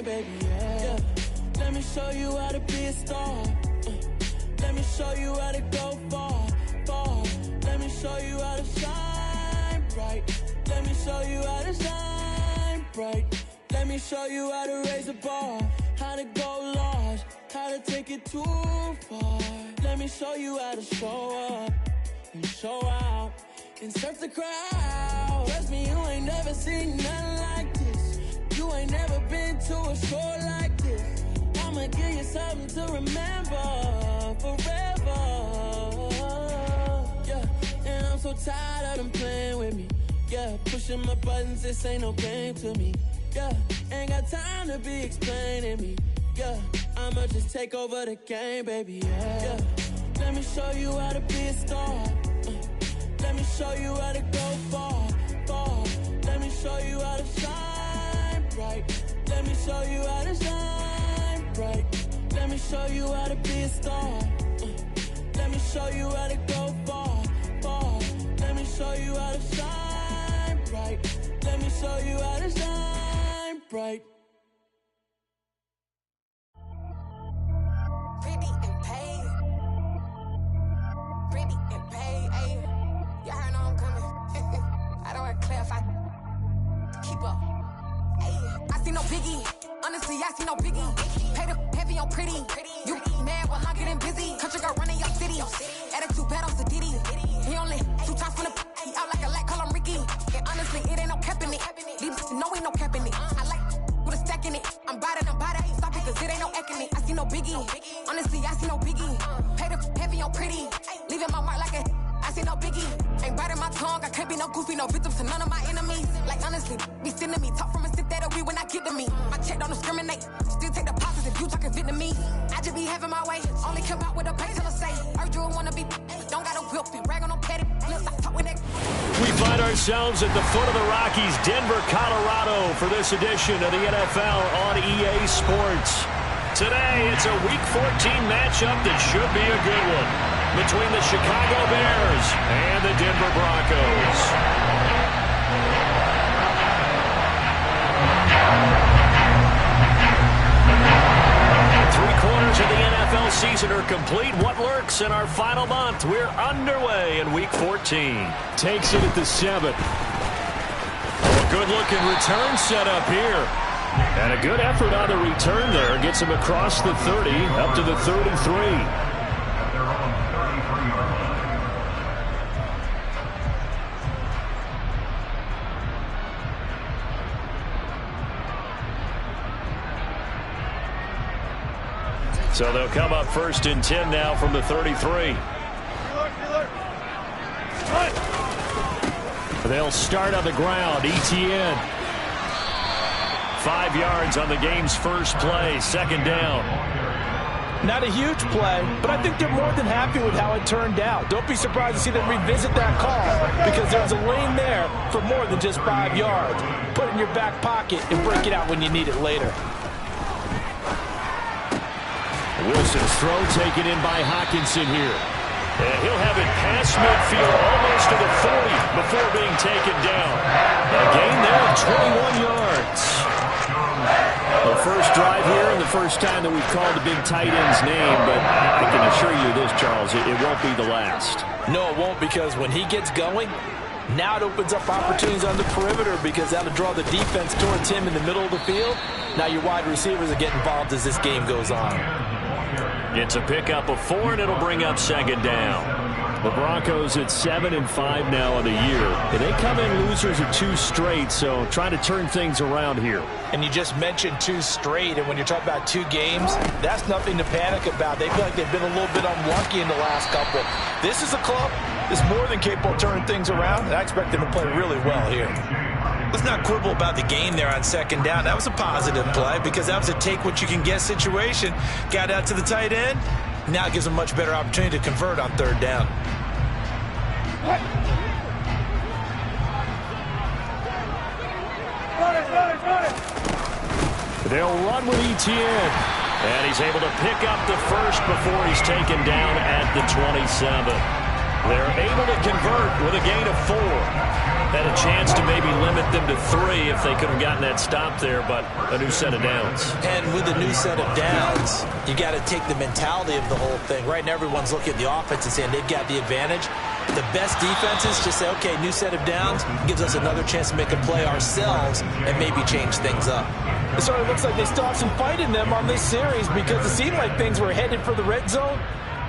game, baby, yeah. Let me show you how to be a star. Let me show you how to go far, far. Let me show you how to shine bright. Let me show you how to shine bright. Let me show you how to raise a bar, how to go large, how to take it too far. Let me show you how to show up and show out and surf the crowd. Trust me, you ain't never seen nothing like this. You ain't never been to a show like this. I'ma give you something to remember forever. Yeah, and I'm so tired of them playing with me. Yeah, pushing my buttons, this ain't no game to me. Yeah, ain't got time to be explaining me. Yeah, I'ma just take over the game, baby, yeah. Let me show you how to be a star. Let me show you how to go far, far. Let me show you how to shine bright. Let me show you how to shine bright. Let me show you how to be a star. Let me show you how to go far, far. Let me show you how to shine bright. Let me show you how to shine bright. Pretty and paid. Pretty and paid, ayy. Y'all heard know I'm coming. I don't want to clarify. Keep up. Ayy. I see no biggie. Honestly, I see no biggie. Pay the heavy on pretty. You mad while I'm getting busy. Country girl running your city. Attitude bad on Sadiddy. He only 2 times from the he out like a light, call him Ricky. And honestly, it ain't no cap in it. These no ain't no cap in it. I like with a stack in it. I'm about it. Stop it, cause it ain't no acting it. I see no biggie. Honestly, I see no biggie. Pay the heavy on pretty. Leaving my mark like a I see no biggie. Ain't biting my tongue. I can't be no goofy, no victim to none of my enemies. Like honestly, be sending me talk from a stick that'll be when I get to me. My check don't discriminate. Still take the positive. You talking Vietnamese. I just be having my way. Only come out with a pay till I say. Heard you wanna be. Don't got a whip and rag on no petty. Talk with that. We find ourselves at the foot of the Rockies, Denver, Colorado, for this edition of the NFL on EA Sports. Today, it's a Week 14 matchup that should be a good one between the Chicago Bears and the Denver Broncos. Three-quarters of the NFL season are complete. What lurks in our final month? We're underway in Week 14. Takes it at the 7th. Oh, good-looking return set up here. And a good effort on the return there. Gets him across the 30, up to the 33. So they'll come up 1st and 10 now from the 33. They'll start on the ground. ETN. 5 yards on the game's first play. 2nd down. Not a huge play, but I think they're more than happy with how it turned out. Don't be surprised to see them revisit that call because there's a lane there for more than just 5 yards. Put it in your back pocket and break it out when you need it later. Wilson's throw taken in by Hawkinson here. And he'll have it past midfield almost to the 40 before being taken down. A gain there of 21 yards. The first drive here and the first time that we've called the big tight end's name, but I can assure you this, Charles, it won't be the last. No, it won't, because when he gets going, now it opens up opportunities on the perimeter because that'll draw the defense towards him in the middle of the field. Now your wide receivers will get involved as this game goes on. It's a pickup of 4, and it'll bring up 2nd down. The Broncos at 7-5 now in the year. And they come in losers of 2 straight, so trying to turn things around here. And you just mentioned 2 straight, and when you're talking about 2 games, that's nothing to panic about. They feel like they've been a little bit unlucky in the last couple. This is a club that's more than capable of turning things around, and I expect them to play really well here. Let's not quibble about the gain there on 2nd down. That was a positive play because that was a take-what-you-can-get situation. Got out to the tight end. Now it gives them a much better opportunity to convert on 3rd down. They'll run with ETN. And he's able to pick up the first before he's taken down at the 27. They're able to convert with a gain of 4. Had a chance to maybe limit them to 3 if they could have gotten that stop there, but a new set of downs. And with a new set of downs, you got to take the mentality of the whole thing. Right now, everyone's looking at the offense and saying they've got the advantage. The best defenses just say, okay, new set of downs, gives us another chance to make a play ourselves and maybe change things up. It sort of looks like they still have some fight in them on this series because it seemed like things were headed for the red zone.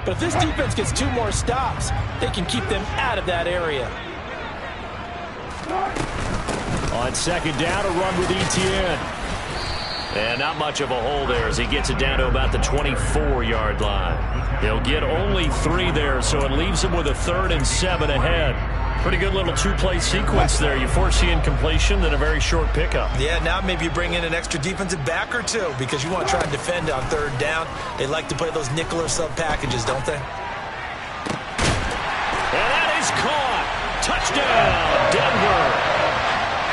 But if this defense gets 2 more stops, they can keep them out of that area. On second down, a run with Etienne. And not much of a hole there as he gets it down to about the 24-yard line. He'll get only 3 there, so it leaves him with a 3rd and 7 ahead. Pretty good little 2-play sequence there. You force the incompletion, then a very short pickup. Yeah, now maybe you bring in an extra defensive back or 2 because you want to try and defend on 3rd down. They like to play those nickel or sub packages, don't they? And that is caught. Touchdown, Denver.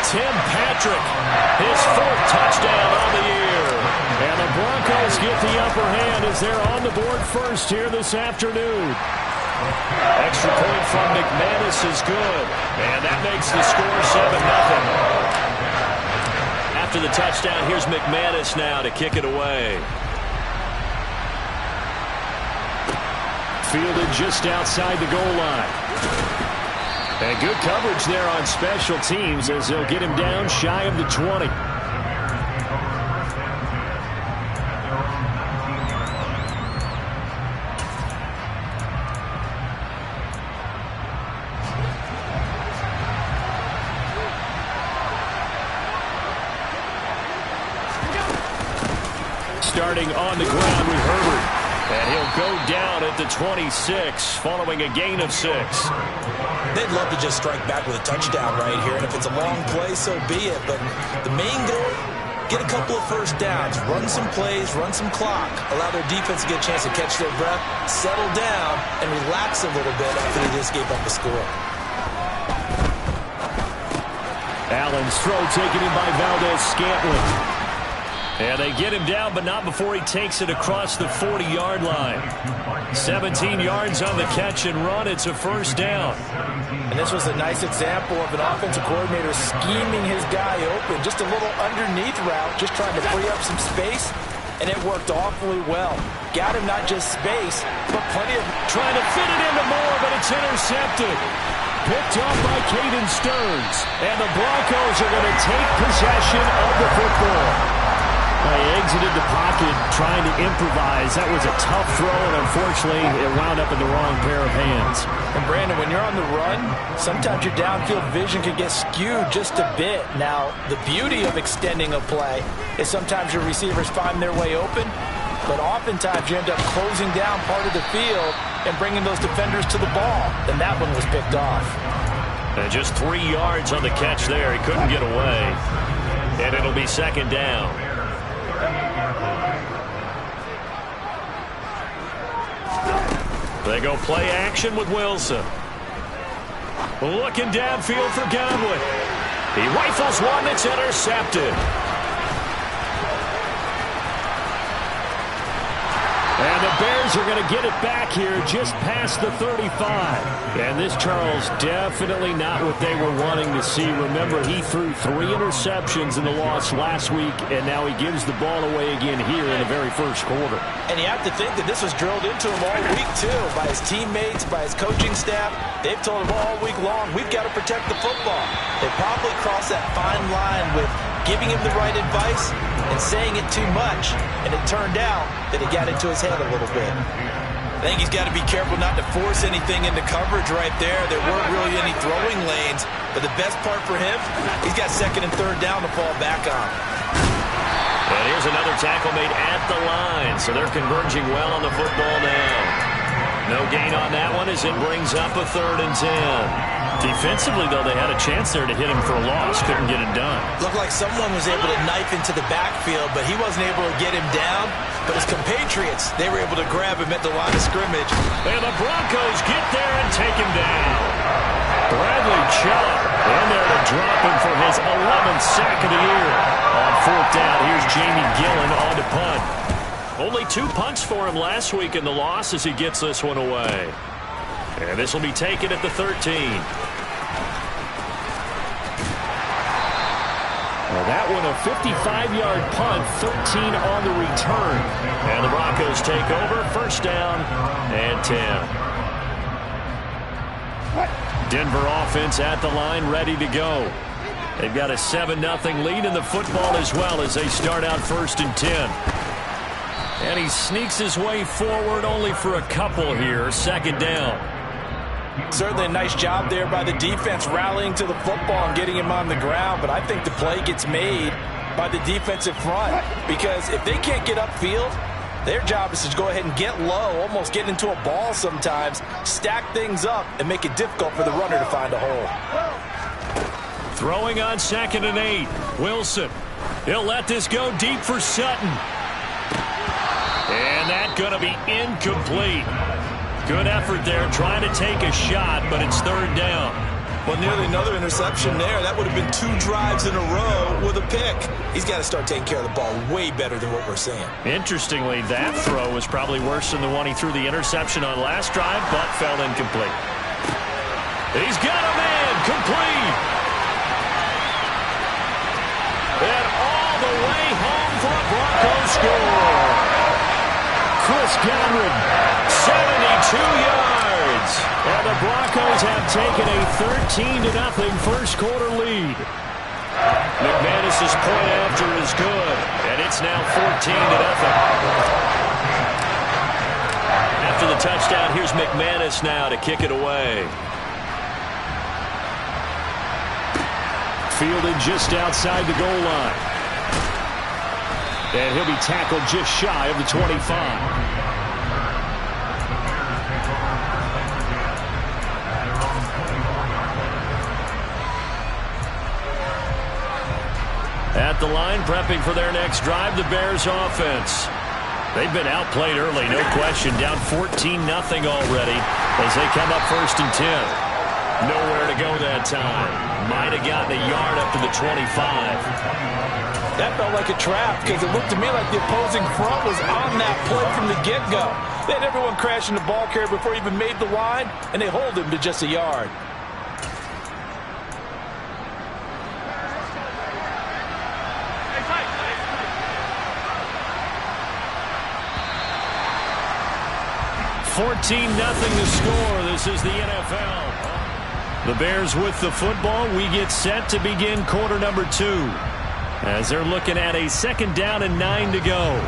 Tim Patrick, his 4th touchdown on the year. And the Broncos get the upper hand as they're on the board first here this afternoon. Extra point from McManus is good. And that makes the score 7-0. After the touchdown, here's McManus now to kick it away. Fielded just outside the goal line. And good coverage there on special teams as they'll get him down shy of the 20. Starting on the ground with Herbert. And he'll go down at the 26 following a gain of 6. They'd love to just strike back with a touchdown right here. And if it's a long play, so be it. But the main goal, get a couple of first downs, run some plays, run some clock, allow their defense to get a chance to catch their breath, settle down, and relax a little bit after they just gave up a score. Allen's throw taken in by Valdez-Scantling. And they get him down, but not before he takes it across the 40-yard line. 17 yards on the catch and run. It's a 1st down. And this was a nice example of an offensive coordinator scheming his guy open. Just a little underneath route, just trying to free up some space. And it worked awfully well. Got him not just space, but plenty of... Trying to fit it into Moore, but it's intercepted. Picked off by Caden Stearns. And the Broncos are going to take possession of the football. He exited the pocket trying to improvise. That was a tough throw, and unfortunately, it wound up in the wrong pair of hands. And Brandon, when you're on the run, sometimes your downfield vision can get skewed just a bit. Now, the beauty of extending a play is sometimes your receivers find their way open, but oftentimes you end up closing down part of the field and bringing those defenders to the ball. And that one was picked off. And just 3 yards on the catch there. He couldn't get away. And it'll be 2nd down. They go play action with Wilson. Looking downfield for Godwin. He rifles one that's intercepted. And the Bears are going to get it back here just past the 35. And this, Charles, definitely not what they were wanting to see. Remember, he threw 3 interceptions in the loss last week, and now he gives the ball away again here in the very first quarter. And you have to think that this was drilled into him all week, too, by his teammates, by his coaching staff. They've told him all week long, we've got to protect the football. They probably crossed that fine line with giving him the right advice and saying it too much, and it turned out that it got into his head a little bit. I think he's got to be careful not to force anything into coverage right there. There weren't really any throwing lanes, but the best part for him, he's got 2nd and 3rd down to fall back on. And here's another tackle made at the line, so they're converging well on the football now. No gain on that one as it brings up a 3rd and 10. Defensively, though, they had a chance there to hit him for a loss. Couldn't get it done. Looked like someone was able to knife into the backfield, but he wasn't able to get him down. But his compatriots, they were able to grab him at the line of scrimmage. And the Broncos get there and take him down. Bradley Chubb in there to drop him for his 11th sack of the year. On 4th down, here's Jamie Gillen on to punt. Only 2 punts for him last week in the loss as he gets this one away. And this will be taken at the 13. Well, that one a 55-yard punt, 13 on the return. And the Broncos take over, first down and 10. Denver offense at the line, ready to go. They've got a 7-0 lead in the football as well as they start out first and 10. And he sneaks his way forward only for a couple here, second down. Certainly a nice job there by the defense rallying to the football and getting him on the ground, but I think the play gets made by the defensive front because if they can't get upfield, their job is to go ahead and get low, almost get into a ball sometimes, stack things up, and make it difficult for the runner to find a hole. Throwing on 2nd and 8. Wilson. He'll let this go deep for Sutton. And that's going to be incomplete. Good effort there trying to take a shot, but it's third down. Well, nearly another interception there. That would have been 2 drives in a row with a pick. He's got to start taking care of the ball way better than what we're seeing. Interestingly, that throw was probably worse than the one he threw the interception on last drive, but fell incomplete. He's got a man complete. And all the way home for a Broncos score. Chris Godwin, 72 yards. And the Broncos have taken a 13-0 first quarter lead. McManus's point after is good, and it's now 14-0. After the touchdown, here's McManus now to kick it away. Fielded just outside the goal line. And he'll be tackled just shy of the 25. At the line, prepping for their next drive, the Bears offense. They've been outplayed early, no question. Down 14-0 already as they come up first and 10. Nowhere to go that time. Might have gotten a yard up to the 25. That felt like a trap because it looked to me like the opposing front was on that play from the get-go. They had everyone crashing the ball carrier before he even made the line, and they hold him to just a yard. $14-0 the score. This is the NFL. The Bears with the football. We get set to begin quarter number 2. As they're looking at a 2nd down and 9 to go.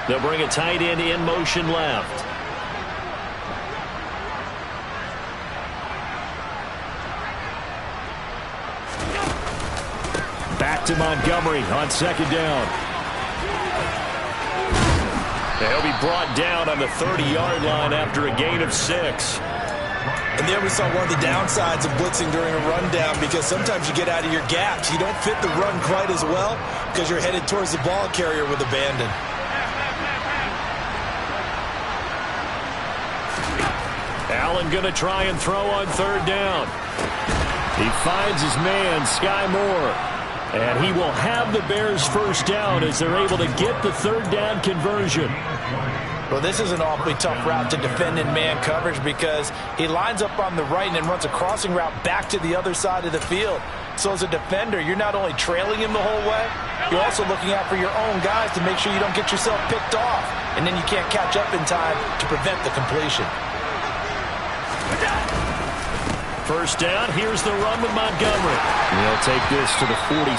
They'll bring a tight end in motion left. Back to Montgomery on 2nd down. He'll be brought down on the 30-yard line after a gain of 6. And there we saw one of the downsides of blitzing during a rundown because sometimes you get out of your gaps. You don't fit the run quite as well because you're headed towards the ball carrier with abandon. Allen going to try and throw on 3rd down. He finds his man, Sky Moore. And he will have the Bears first down as they're able to get the 3rd down conversion. Well, this is an awfully tough route to defend in man coverage because he lines up on the right and then runs a crossing route back to the other side of the field. So as a defender, you're not only trailing him the whole way, you're also looking out for your own guys to make sure you don't get yourself picked off. And then you can't catch up in time to prevent the completion. First down, here's the run with Montgomery. He'll take this to the 46.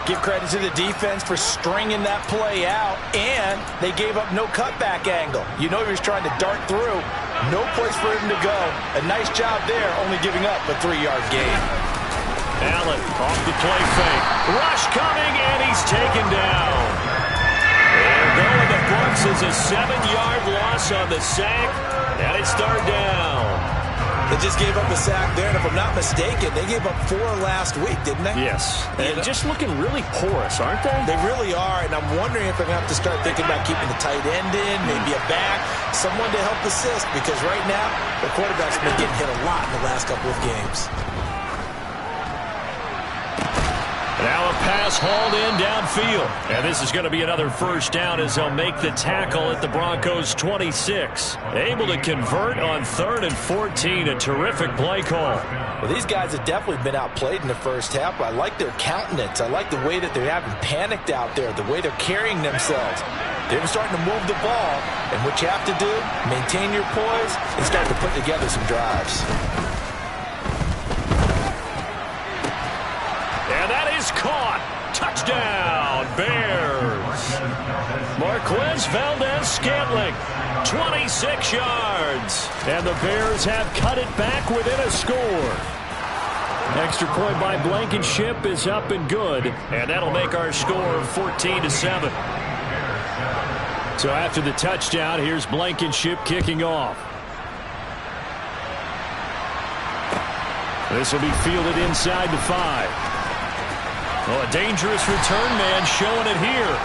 Give credit to the defense for stringing that play out, and they gave up no cutback angle. You know he was trying to dart through. No place for him to go. A nice job there, only giving up a 3-yard gain. Allen off the play fake. Rush coming, and he's taken down. And going the Bucs is a 7-yard loss on the sack, and it's 3rd down. They just gave up a sack there, and if I'm not mistaken, they gave up 4 last week, didn't they? Yes. And just looking really porous, aren't they? They really are, and I'm wondering if they're going to have to start thinking about keeping the tight end in, maybe a back, someone to help assist, because right now, the quarterback's been getting hit a lot in the last couple of games. Now a pass hauled in downfield. And this is going to be another first down as they'll make the tackle at the Broncos 26. Able to convert on 3rd and 14. A terrific play call. Well, these guys have definitely been outplayed in the first half. I like their countenance. I like the way that they haven't panicked out there, the way they're carrying themselves. They're starting to move the ball. And what you have to do, maintain your poise and start to put together some drives. And that is caught. Touchdown, Bears. Marquez Valdez-Scantling, 26 yards. And the Bears have cut it back within a score. Extra point by Blankenship is up and good. And that'll make our score 14-7. So after the touchdown, here's Blankenship kicking off. This will be fielded inside the 5. Oh, a dangerous return man showing it here.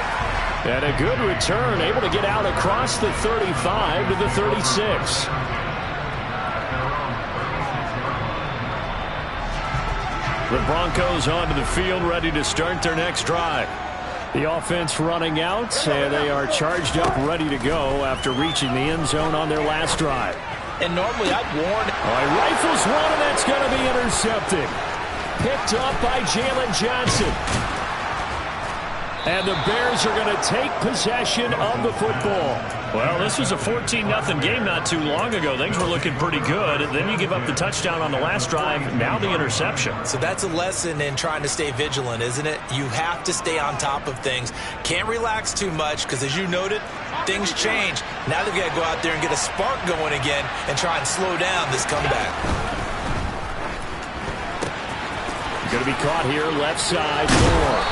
And a good return, able to get out across the 35 to the 36. The Broncos onto the field, ready to start their next drive. The offense running out, and they are charged up, ready to go after reaching the end zone on their last drive. And normally I'd warn. All right, rifles one, and that's going to be intercepted. Picked up by Jalen Johnson. And the Bears are going to take possession of the football. Well, this was a 14-0 game not too long ago. Things were looking pretty good. Then you give up the touchdown on the last drive, now the interception. So that's a lesson in trying to stay vigilant, isn't it? You have to stay on top of things. Can't relax too much because, as you noted, things change. Now they've got to go out there and get a spark going again and try and slow down this comeback. Going to be caught here, left side, Moore.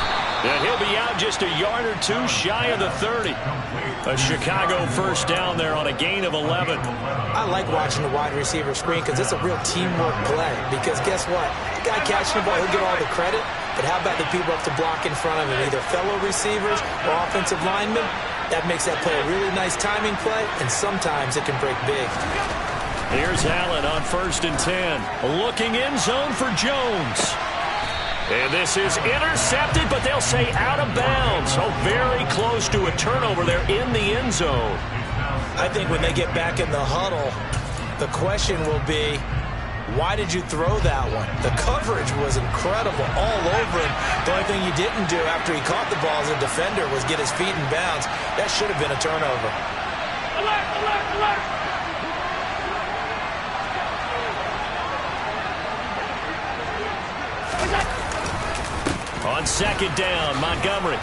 And he'll be out just a yard or two shy of the 30. A Chicago first down there on a gain of 11. I like watching the wide receiver screen because it's a real teamwork play. Because guess what? The guy catching the ball, he'll get all the credit. But how about the people up to block in front of him, either fellow receivers or offensive linemen? That makes that play a really nice timing play, and sometimes it can break big. Here's Allen on 1st and 10. Looking in zone for Jones. And this is intercepted, but they'll say out of bounds. So very close to a turnover there in the end zone. I think when they get back in the huddle, the question will be, why did you throw that one? The coverage was incredible all over him. The only thing he didn't do after he caught the ball as a defender was get his feet in bounds. That should have been a turnover. Alert, alert, alert! On 2nd down, Montgomery.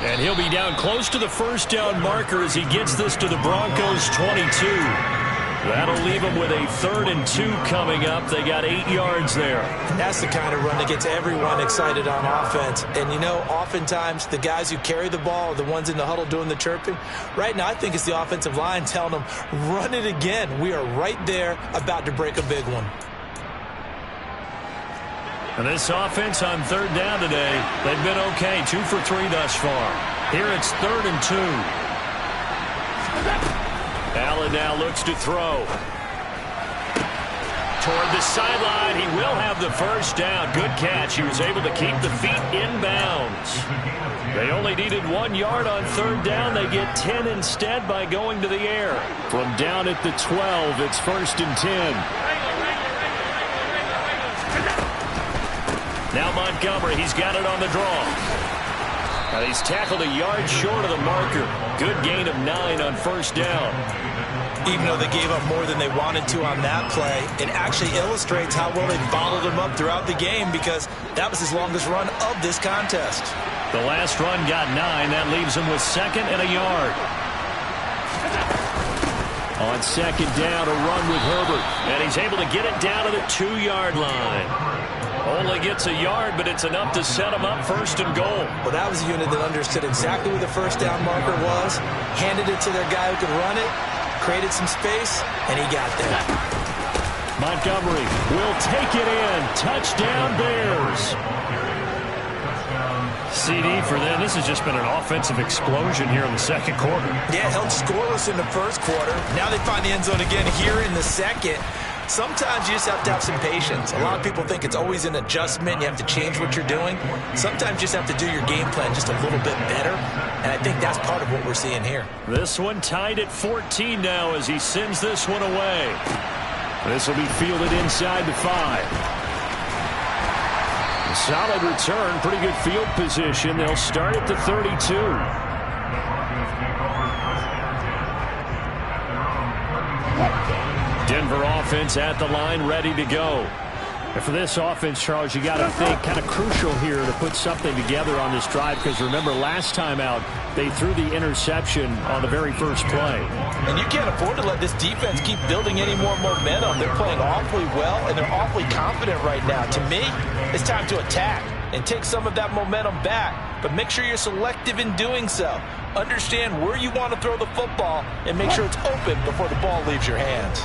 And he'll be down close to the first down marker as he gets this to the Broncos 22. That'll leave them with a 3rd and 2 coming up. They got 8 yards there. That's the kind of run that gets everyone excited on offense. And, you know, oftentimes the guys who carry the ball are the ones in the huddle doing the chirping. Right now, I think it's the offensive line telling them, run it again. We are right there about to break a big one. And this offense on 3rd down today, they've been okay. 2 for 3 thus far. Here it's 3rd and 2. Allen now looks to throw. Toward the sideline, he will have the first down. Good catch. He was able to keep the feet in bounds. They only needed 1 yard on 3rd down. They get 10 instead by going to the air. From down at the 12, it's 1st and 10. Now Montgomery, he's got it on the draw. Now he's tackled a yard short of the marker. Good gain of 9 on 1st down. Even though they gave up more than they wanted to on that play, it actually illustrates how well they bottled him up throughout the game because that was his longest run of this contest. The last run got 9. That leaves him with 2nd and a yard. On 2nd down, a run with Herbert. And he's able to get it down to the 2-yard line. Only gets a yard, but it's enough to set him up 1st and goal. Well, that was a unit that understood exactly where the first down marker was, handed it to their guy who could run it, created some space, and he got there. Montgomery will take it in. Touchdown, Bears. CD for them. This has just been an offensive explosion here in the 2nd quarter. Yeah, held scoreless in the 1st quarter. Now they find the end zone again here in the 2nd. Sometimes you just have to have some patience. A lot of people think it's always an adjustment. You have to change what you're doing. Sometimes you just have to do your game plan just a little bit better, and I think that's part of what we're seeing here. This one tied at 14 now as he sends this one away. This will be fielded inside the 5. A solid return, pretty good field position. They'll start at the 32. Denver offense at the line, ready to go. And for this offense, Charles, you got to think kind of crucial here to put something together on this drive, because remember last time out they threw the interception on the very first play. And you can't afford to let this defense keep building any more momentum. They're playing awfully well, and they're awfully confident right now. To me, it's time to attack and take some of that momentum back, but make sure you're selective in doing so. Understand where you want to throw the football and make sure it's open before the ball leaves your hands.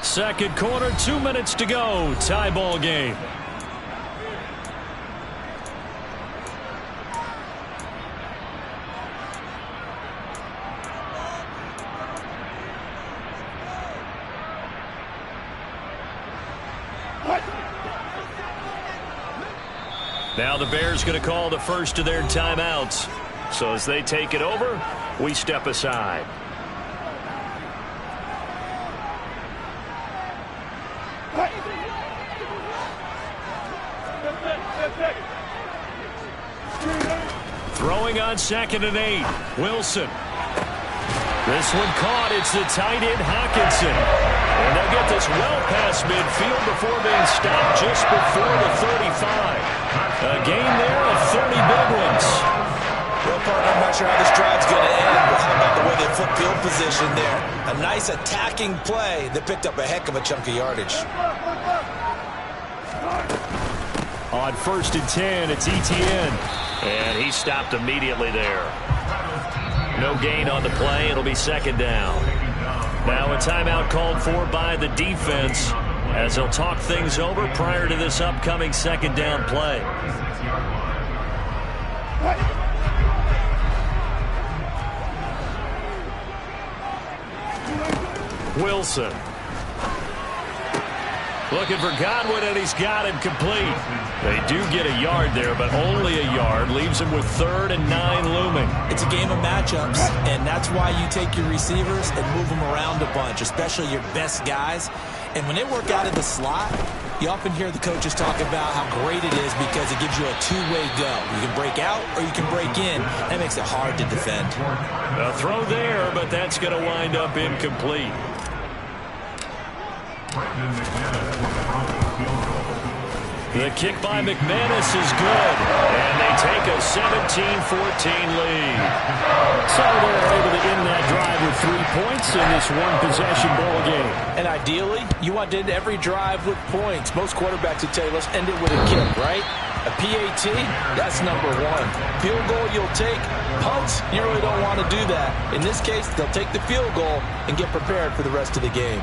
Second quarter, 2 minutes to go. Tie ball game. Now the Bears going to call the first of their timeouts. So as they take it over, we step aside. Throwing on 2nd and 8. Wilson. This one caught. It's the tight end Hawkinson. And they'll get this well past midfield before being stopped just before the 35. A gain there of 30 big ones. Well, partner, I'm not sure how this drive's going to end, but how about the way they flip field position there? A nice attacking play that picked up a heck of a chunk of yardage. On 1st and 10, it's Etienne. And he stopped immediately there. No gain on the play. It'll be 2nd down. Now a timeout called for by the defense as they'll talk things over prior to this upcoming 2nd down play. Wilson. Looking for Godwin, and he's got him complete. They do get a yard there, but only a yard. Leaves him with 3rd and 9 looming. It's a game of matchups, and that's why you take your receivers and move them around a bunch, especially your best guys. And when they work out in the slot, you often hear the coaches talk about how great it is because it gives you a two-way go. You can break out or you can break in. That makes it hard to defend. A throw there, but that's going to wind up incomplete. The kick by McManus is good, and they take a 17-14 lead. So they're able to end that drive with 3 points in this one-possession ball game. And ideally, you want to end every drive with points. Most quarterbacks would tell you, let's end it with a kick, right? A PAT, that's number 1. Field goal, you'll take. Punts, you really don't want to do that. In this case, they'll take the field goal and get prepared for the rest of the game.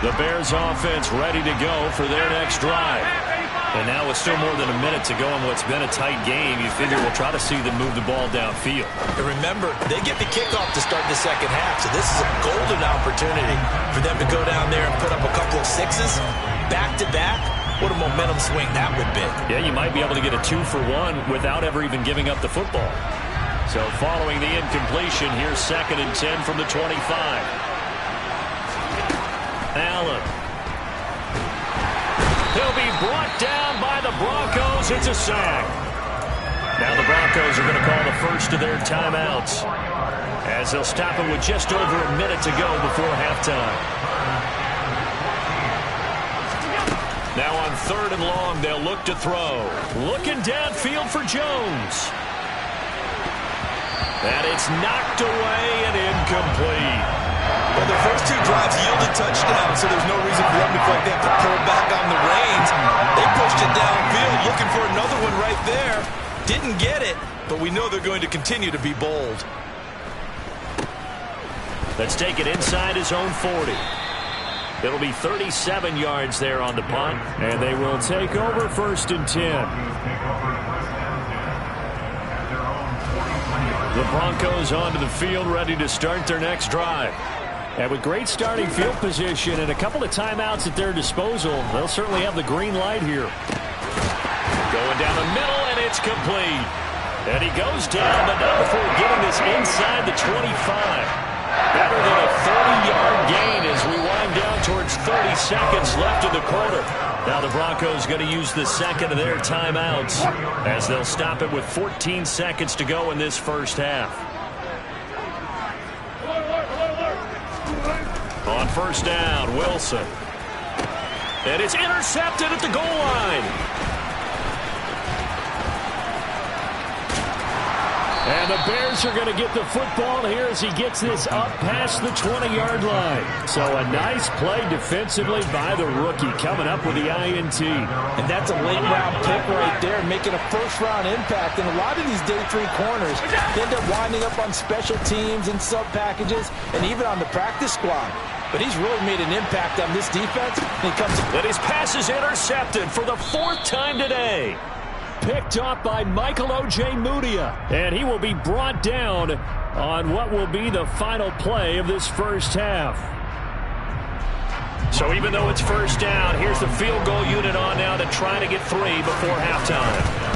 The Bears offense ready to go for their next drive. And now with still more than a minute to go in what's been a tight game, you figure we'll try to see them move the ball downfield. And remember, they get the kickoff to start the second half, so this is a golden opportunity for them to go down there and put up a couple of sixes back-to-back. What a momentum swing that would be. Yeah, you might be able to get a 2-for-1 without ever even giving up the football. So following the incompletion, here's 2nd and 10 from the 25. Allen. He'll be brought down by the Broncos. It's a sack. Now the Broncos are going to call the first of their timeouts as they'll stop him with just over a minute to go before halftime. Now on 3rd and long, they'll look to throw. Looking downfield for Jones. And it's knocked away and incomplete. Well, their first 2 drives yielded touchdowns, so there's no reason for them to feel like they have to pull back on the reins. They pushed it downfield, looking for another one right there. Didn't get it, but we know they're going to continue to be bold. Let's take it inside his own 40. It'll be 37 yards there on the punt, and they will take over 1st and 10. The Broncos onto the field, ready to start their next drive. And with great starting field position and a couple of timeouts at their disposal, they'll certainly have the green light here. Going down the middle, and it's complete. And he goes down, but not before getting this inside the 25. Better than a 30-yard gain as we wind down towards 30 seconds left in the quarter. Now the Broncos going to use the second of their timeouts as they'll stop it with 14 seconds to go in this first half. On 1st down, Wilson. And it's intercepted at the goal line. And the Bears are going to get the football here as he gets this up past the 20-yard line. So a nice play defensively by the rookie coming up with the INT. And that's a late-round pick right there, making a first-round impact. And a lot of these day 3 corners end up winding up on special teams and sub-packages and even on the practice squad. But he's really made an impact on this defense. And his pass is intercepted for the 4th time today. Picked off by Michael Ojemudia, and he will be brought down on what will be the final play of this first half. So even though it's 1st down, here's the field goal unit on now to try to get 3 before halftime.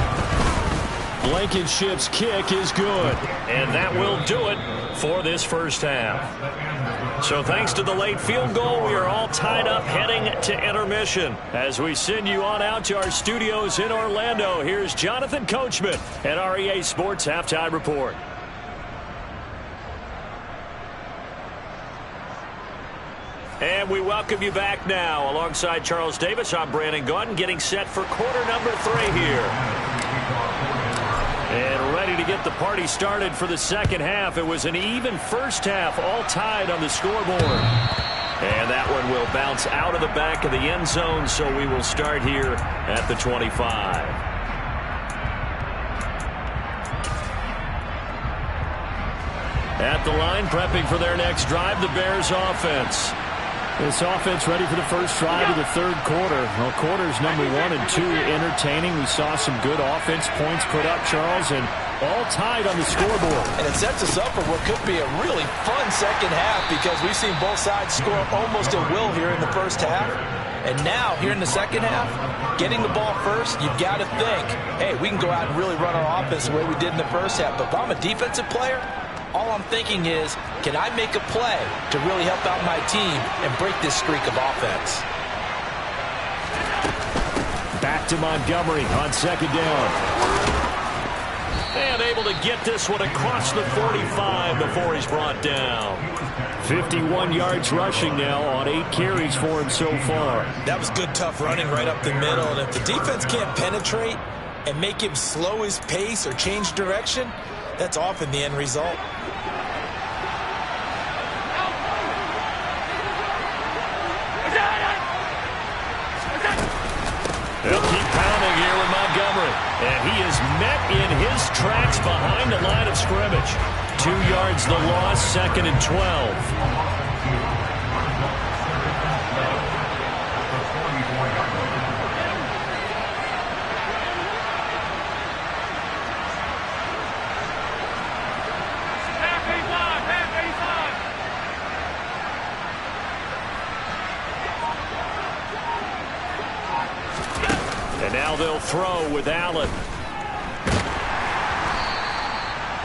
Blankenship's kick is good, and that will do it for this first half. So thanks to the late field goal, we are all tied up heading to intermission. As we send you on out to our studios in Orlando, here's Jonathan Coachman at REA Sports Halftime Report. And we welcome you back now. Alongside Charles Davis, I'm Brandon Gaudin, getting set for quarter number 3 here. And ready to get the party started for the second half. It was an even first half, all tied on the scoreboard. And that one will bounce out of the back of the end zone, so we will start here at the 25. At the line, prepping for their next drive, the Bears offense. This offense ready for the first drive of the 3rd quarter. Well, quarters number 1 and 2 entertaining. We saw some good offense points put up, Charles, and all tied on the scoreboard. And it sets us up for what could be a really fun second half because we've seen both sides score almost at will here in the first half. And now, here in the second half, getting the ball first, you've got to think, hey, we can go out and really run our offense the way we did in the first half. But if I'm a defensive player, all I'm thinking is, can I make a play to really help out my team and break this streak of offense? Back to Montgomery on 2nd down. And able to get this one across the 45 before he's brought down. 51 yards rushing now on 8 carries for him so far. That was good, tough running right up the middle. And if the defense can't penetrate and make him slow his pace or change direction, that's often the end result. They'll keep pounding here with Montgomery. And he is met in his tracks behind the line of scrimmage. 2 yards the loss, 2nd and 12. And now they'll throw with Allen.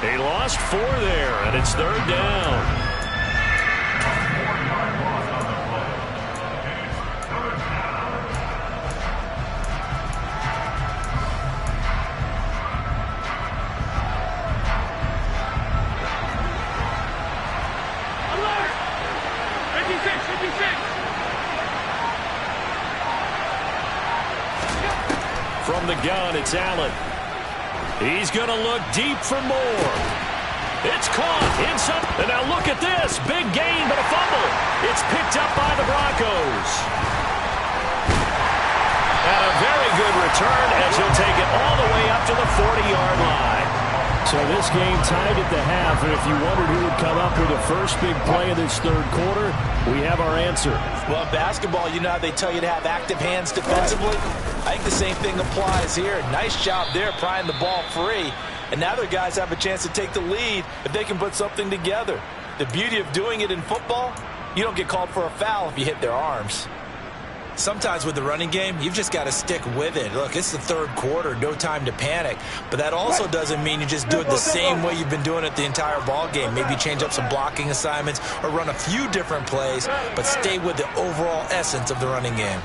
They lost 4 there, and it's 3rd down. From the gun, it's Allen. He's going to look deep for more. It's caught. Inside. And now look at this. Big gain, but a fumble. It's picked up by the Broncos. And a very good return as he'll take it all the way up to the 40-yard line. So this game tied at the half, and if you wondered who would come up with the first big play of this third quarter, we have our answer. Well, basketball, you know how they tell you to have active hands defensively? I think the same thing applies here. Nice job there prying the ball free. And now their guys have a chance to take the lead if they can put something together. The beauty of doing it in football, you don't get called for a foul if you hit their arms. Sometimes with the running game, you've just got to stick with it. Look, it's the third quarter, no time to panic. But that also doesn't mean you just do it the same way you've been doing it the entire ball game. Maybe change up some blocking assignments or run a few different plays, but stay with the overall essence of the running game.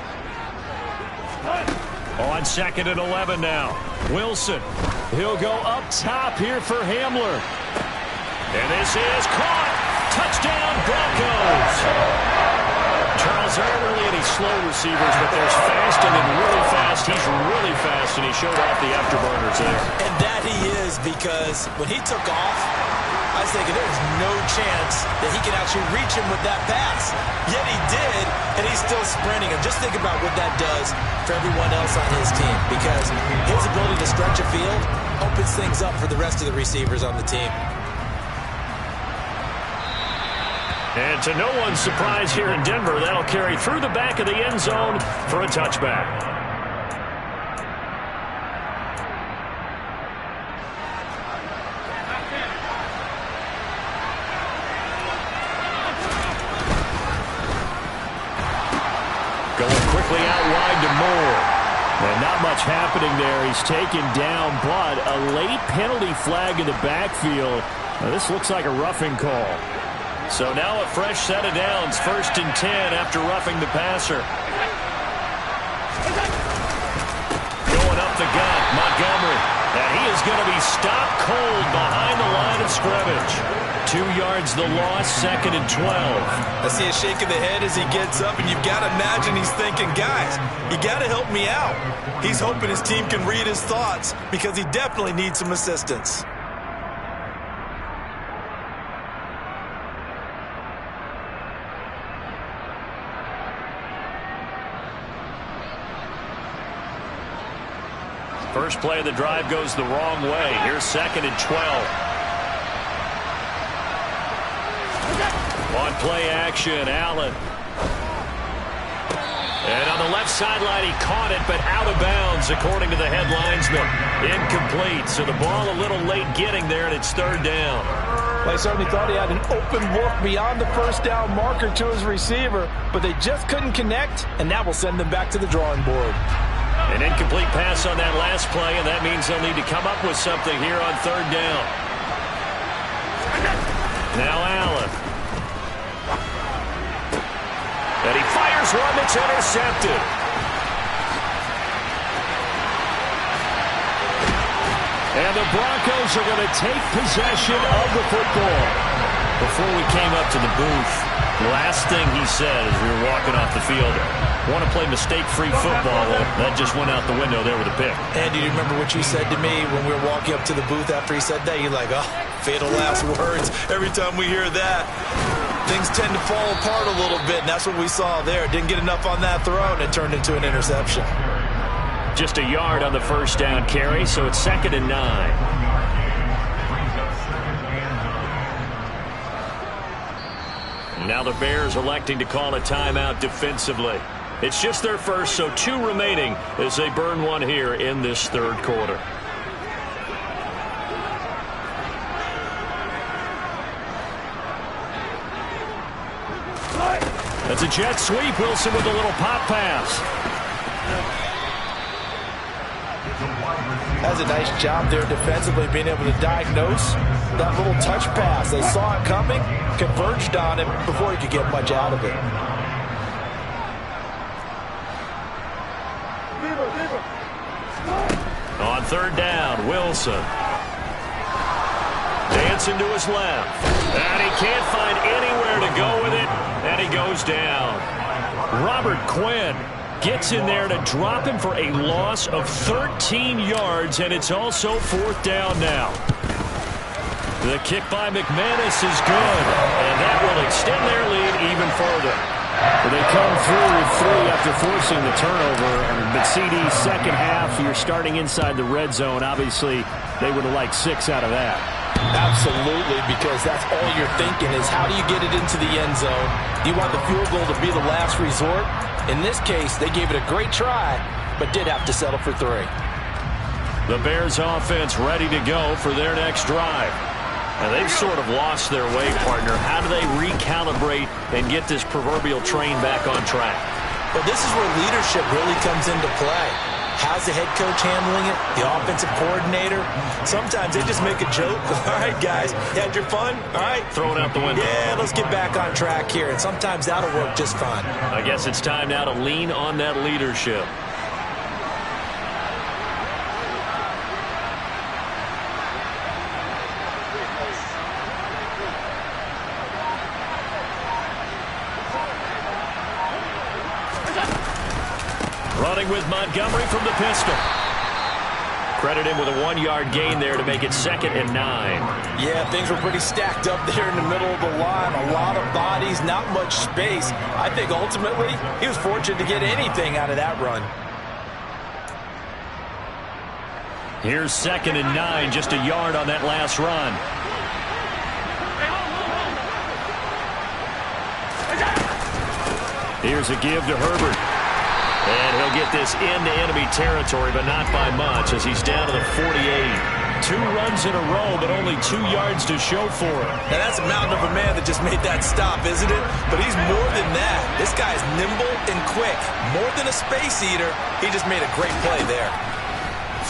On 2nd and 11 now. Wilson. He'll go up top here for Hamler. And this is caught. Touchdown, Broncos. Charles, there aren't really any slow receivers, but there's fast and then really fast. He's really fast, and he showed off the afterburners there. And that he is, because when he took off, I was thinking there's no chance that he can actually reach him with that pass. Yet he did, and he's still sprinting. And just think about what that does for everyone else on his team, because his ability to stretch a field opens things up for the rest of the receivers on the team. And to no one's surprise here in Denver, that'll carry through the back of the end zone for a touchback. Going quickly out wide to Moore. And not much happening there. He's taken down, but a late penalty flag in the backfield. Now, this looks like a roughing call. So now a fresh set of downs, 1st and 10 after roughing the passer. Going up the gut, Montgomery. And he is going to be stopped cold behind the line of scrimmage. 2 yards the loss, 2nd and 12. I see a shake of the head as he gets up, and you've got to imagine he's thinking, guys, you got to help me out. He's hoping his team can read his thoughts because he definitely needs some assistance. First play of the drive goes the wrong way. Here's 2nd and 12. On play action, Allen. And on the left sideline, he caught it, but out of bounds, according to the head linesman. Incomplete, so the ball a little late getting there, and it's 3rd down. Well, I certainly thought he had an open look beyond the first down marker to his receiver, but they just couldn't connect, and that will send them back to the drawing board. An incomplete pass on that last play, and that means they'll need to come up with something here on 3rd down. Now Allen. And he fires one that's intercepted. And the Broncos are going to take possession of the football. Before we came up to the booth, the last thing he said as we were walking off the field, want to play mistake-free football. Well, that just went out the window there with a pick. And do you remember what you said to me when we were walking up to the booth after he said that? You're like, oh, fatal last words. Every time we hear that, things tend to fall apart a little bit, and that's what we saw there. Didn't get enough on that throw, and it turned into an interception. Just a yard on the first down carry, so it's 2nd and 9. Now the Bears electing to call a timeout defensively. It's just their first, so 2 remaining as they burn one here in this 3rd quarter. That's a jet sweep. Wilson with a little pop pass. Has a nice job there defensively, being able to diagnose that little touch pass. They saw it coming, converged on him before he could get much out of it. On 3rd down, Wilson. Dancing to his left. And he can't find anywhere to go with it, and he goes down. Robert Quinn gets in there to drop him for a loss of 13 yards, and it's also 4th down now. The kick by McManus is good, and that will extend their lead even further. Well, they come through with 3 after forcing the turnover. But CD, second half, you're starting inside the red zone. Obviously, they would have liked 6 out of that. Absolutely, because that's all you're thinking is how do you get it into the end zone? Do you want the field goal to be the last resort? In this case, they gave it a great try, but did have to settle for 3. The Bears offense ready to go for their next drive. And they've sort of lost their way, partner. How do they recalibrate and get this proverbial train back on track? Well, this is where leadership really comes into play. How's the head coach handling it? The offensive coordinator? Sometimes they just make a joke. All right, guys, you had your fun? All right. Throw it out the window. Yeah, let's get back on track here. And sometimes that'll work just fine. I guess it's time now to lean on that leadership. Running with Montgomery from the pistol. Credit him with a 1-yard gain there to make it 2nd and 9. Yeah, things were pretty stacked up there in the middle of the line. A lot of bodies, not much space. I think ultimately he was fortunate to get anything out of that run. Here's 2nd and 9, just a yard on that last run. Here's a give to Herbert. And he'll get this into enemy territory, but not by much as he's down to the 48. 2 runs in a row, but only 2 yards to show for it. Now, that's a mountain of a man that just made that stop, isn't it? But he's more than that. This guy's nimble and quick. More than a space eater, he just made a great play there.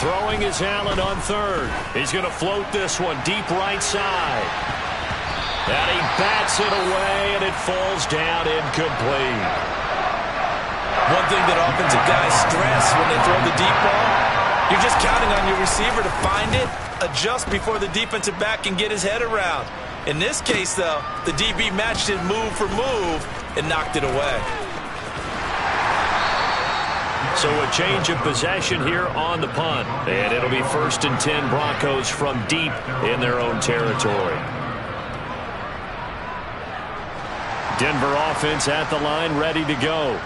Throwing is Allen on 3rd. He's going to float this one deep right side. And he bats it away, and it falls down incomplete. One thing that offensive guys stress when they throw the deep ball, you're just counting on your receiver to find it, adjust before the defensive back can get his head around. In this case, though, the DB matched it move for move and knocked it away. So a change of possession here on the punt. And it'll be 1st and 10 Broncos from deep in their own territory. Denver offense at the line, ready to go.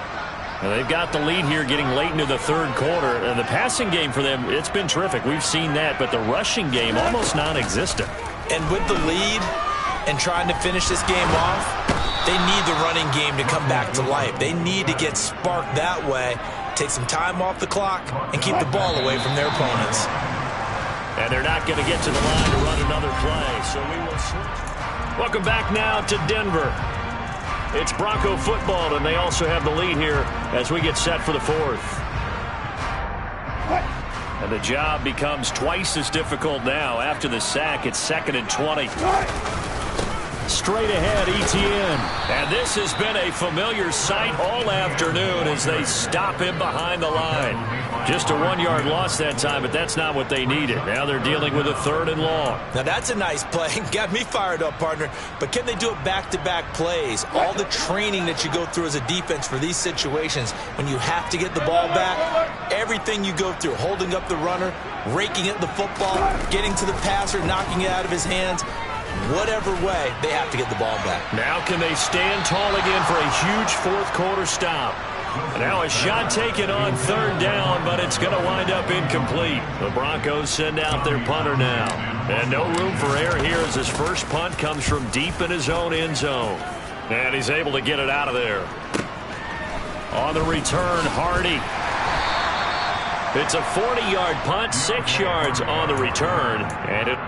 And they've got the lead here getting late into the 3rd quarter. And the passing game for them, it's been terrific. We've seen that, but the rushing game almost non-existent. And with the lead and trying to finish this game off, they need the running game to come back to life. They need to get sparked that way, take some time off the clock, and keep the ball away from their opponents. And they're not going to get to the line to run another play, so we will switch. Welcome back now to Denver. It's Bronco football, and they also have the lead here as we get set for the 4th. And the job becomes twice as difficult now. After the sack, it's 2nd and 20. Straight ahead, Etienne. And this has been a familiar sight all afternoon as they stop him behind the line. Just a 1-yard loss that time, but that's not what they needed. Now they're dealing with a 3rd and long. Now that's a nice play. Got me fired up, partner. But can they do it back-to-back plays? All the training that you go through as a defense for these situations, when you have to get the ball back, everything you go through, holding up the runner, raking at the football, getting to the passer, knocking it out of his hands, whatever way, they have to get the ball back. Now can they stand tall again for a huge 4th quarter stop? Now a shot taken on 3rd down, but it's going to wind up incomplete. The Broncos send out their punter now. And no room for error here as his first punt comes from deep in his own end zone. And he's able to get it out of there. On the return, Hardy. It's a 40-yard punt, 6 yards on the return. And it...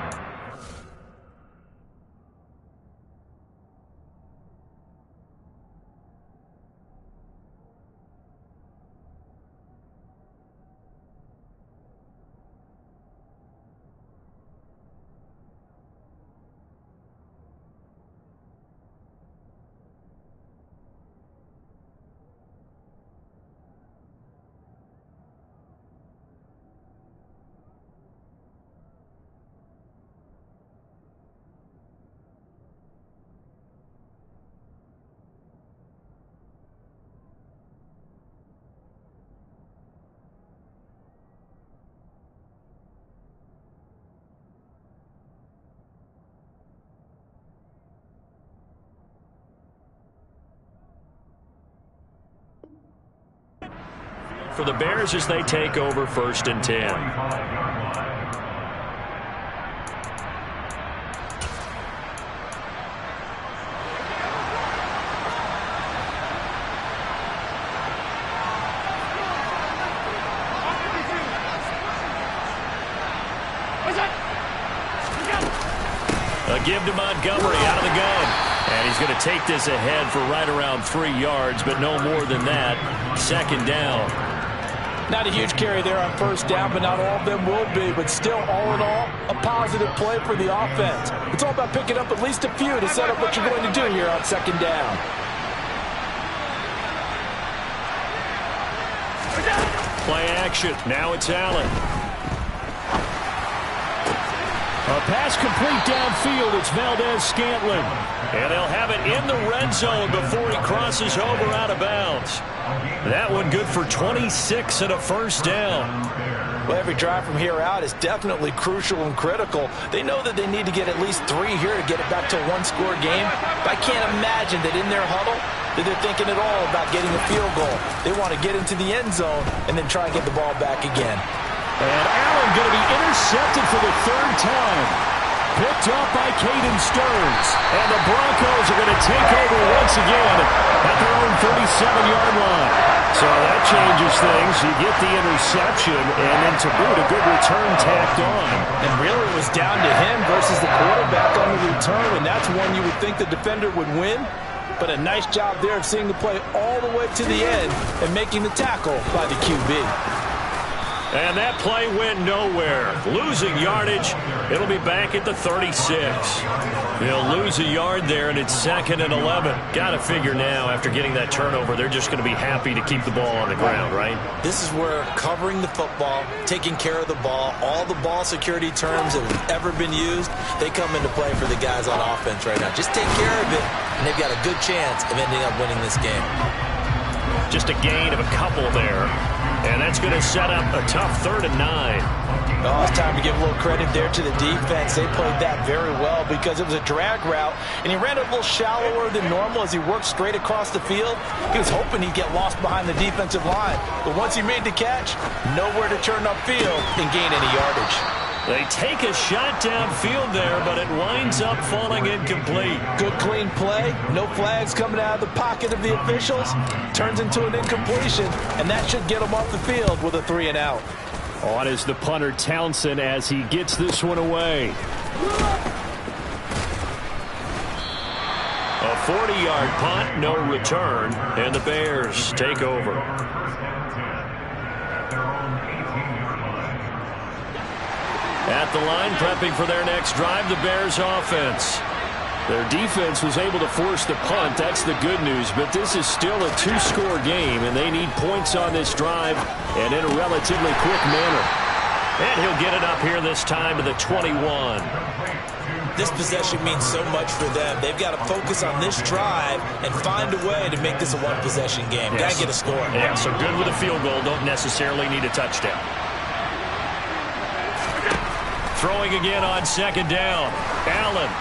for the Bears as they take over 1st and 10. A give to Montgomery out of the gun. And he's going to take this ahead for right around 3 yards, but no more than that. 2nd down. Not a huge carry there on 1st down, but not all of them will be. But still, all in all, a positive play for the offense. It's all about picking up at least a few to set up what you're going to do here on 2nd down. Play action. Now it's Allen. A pass complete downfield. It's Valdez-Scantling. And they'll have it in the red zone before he crosses over out of bounds. That one good for 26 and a 1st down. Well, every drive from here out is definitely crucial and critical. They know that they need to get at least 3 here to get it back to a 1-score game. But I can't imagine that in their huddle that they're thinking at all about getting a field goal. They want to get into the end zone and then try and get the ball back again. And Allen going to be intercepted for the 3rd time. Picked up by Caden Stearns. And the Broncos are going to take over once again at their own 37-yard line. So that changes things. You get the interception, and then to boot, a good return tacked on. And really it was down to him versus the quarterback on the return, and that's one you would think the defender would win. But a nice job there of seeing the play all the way to the end and making the tackle by the QB. And that play went nowhere. Losing yardage. It'll be back at the 36. They'll lose a yard there, and it's 2nd and 11. Got to figure now, after getting that turnover, they're just going to be happy to keep the ball on the ground, right? This is where covering the football, taking care of the ball, all the ball security terms that have ever been used, they come into play for the guys on offense right now. Just take care of it, and they've got a good chance of ending up winning this game. Just a gain of a couple there. And that's going to set up a tough 3rd and 9. Oh, it's time to give a little credit there to the defense. They played that very well because it was a drag route, and he ran it a little shallower than normal as he worked straight across the field. He was hoping he'd get lost behind the defensive line. But once he made the catch, nowhere to turn upfield and gain any yardage. They take a shot downfield there, but it winds up falling incomplete. Good, clean play. No flags coming out of the pocket of the officials. Turns into an incompletion, and that should get him off the field with a 3 and out. On is the punter Townsend as he gets this one away. A 40-yard punt, no return, and the Bears take over. At the line, prepping for their next drive, the Bears offense. Their defense was able to force the punt. That's the good news. But this is still a 2-score game, and they need points on this drive and in a relatively quick manner. And he'll get it up here this time to the 21. This possession means so much for them. They've got to focus on this drive and find a way to make this a 1-possession game. Yes. Got to get a score. Yeah, so good with a field goal. Don't necessarily need a touchdown. Throwing again on 2nd down. Allen.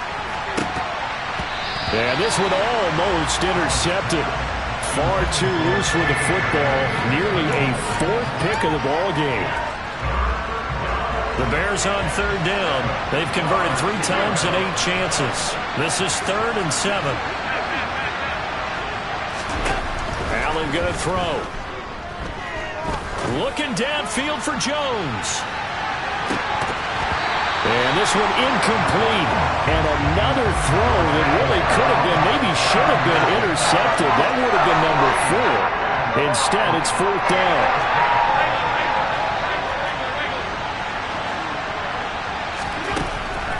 And this one almost intercepted. Far too loose with the football. Nearly a 4th pick of the ball game. The Bears on 3rd down. They've converted 3 times in 8 chances. This is 3rd and 7. Allen going to throw. Looking downfield for Jones. And this one incomplete. And another throw that really could have been, maybe should have been intercepted. That would have been number 4. Instead, it's 4th down.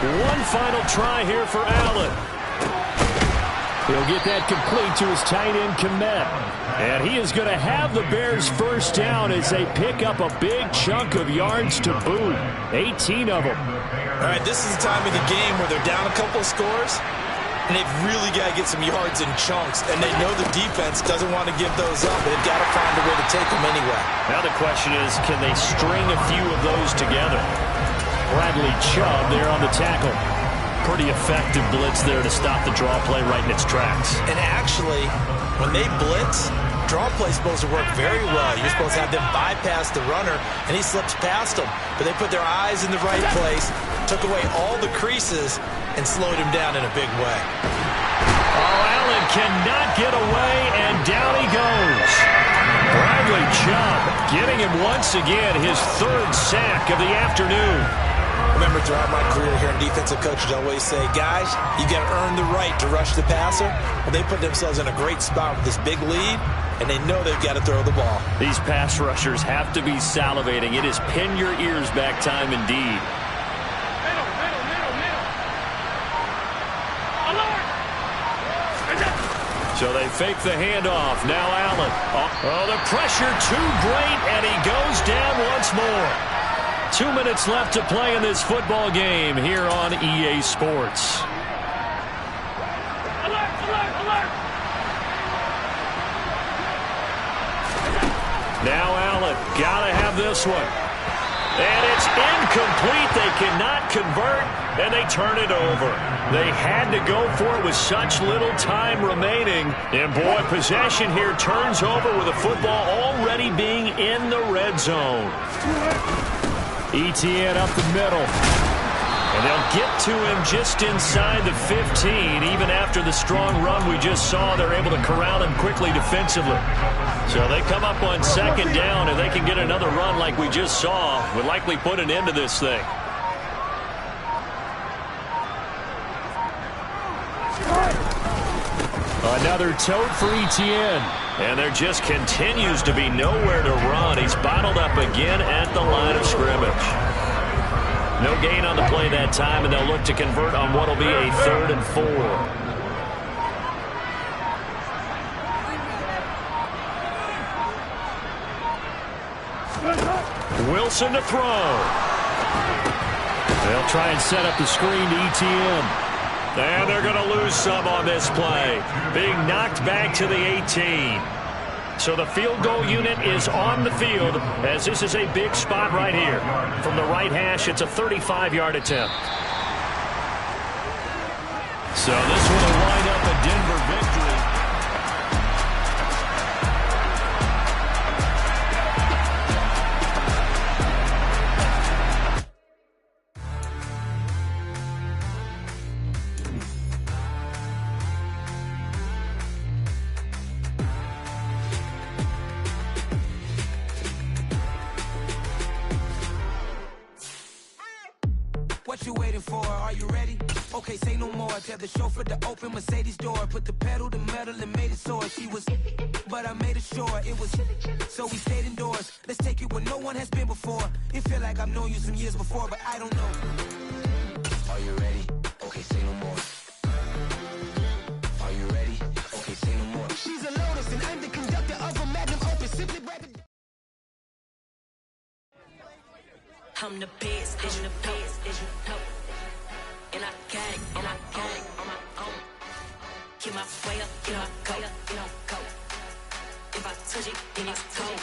One final try here for Allen. He'll get that complete to his tight end, Kmet. And he is going to have the Bears' 1st down as they pick up a big chunk of yards to boot. 18 of them. All right, this is the time of the game where they're down a couple of scores, and they've really got to get some yards in chunks, and they know the defense doesn't want to give those up, but they've got to find a way to take them anyway. Now the question is, can they string a few of those together? Bradley Chubb there on the tackle. Pretty effective blitz there to stop the draw play right in its tracks. And actually, when they blitz, draw play is supposed to work very well. You're supposed to have them bypass the runner, and he slips past them. But they put their eyes in the right place, took away all the creases, and slowed him down in a big way. Oh, Allen cannot get away, and down he goes. Bradley Chubb getting him once again his third sack of the afternoon. I remember throughout my career here in defensive coaches always say, guys, you got to earn the right to rush the passer. Well, they put themselves in a great spot with this big lead, and they know they've got to throw the ball. These pass rushers have to be salivating. It is pin your ears back time indeed. So they fake the handoff. Now Allen. Oh, the pressure too great, and he goes down once more. 2 minutes left to play in this football game here on EA Sports. Alert, alert, alert. Now Allen, gotta have this one. And it's incomplete. They cannot convert, and they turn it over. They had to go for it with such little time remaining. And, boy, possession here turns over with the football already being in the red zone. ETN up the middle. And they'll get to him just inside the 15. Even after the strong run we just saw, they're able to corral him quickly defensively. So they come up on second down, and they can get another run like we just saw. Would likely put an end to this thing. Another tote for ETN. And there just continues to be nowhere to run. He's bottled up again at the line of scrimmage. No gain on the play that time, and they'll look to convert on what will be a 3rd and 4. Wilson to throw. They'll try and set up the screen to ETN. And they're going to lose some on this play. Being knocked back to the 18. So the field goal unit is on the field as this is a big spot right here. From the right hash, it's a 35-yard attempt. So this will wind up a Denver victory. What you waiting for? Are you ready? Okay, say no more. Tell the chauffeur to open Mercedes door. Put the pedal to metal and made it soar. She was, but I made it sure it was. So we stayed indoors. Let's take it where no one has been before. It feel like I've known you some years before, but I don't know. Are you ready? Okay, say no more. Are you ready? Okay, say no more. She's a Lotus and I'm the conductor of a Madden Opus. Simply grab it. I'm the best, and you know, and I gang on my own. Get my way up, get my go. If I touch it, then it's cold.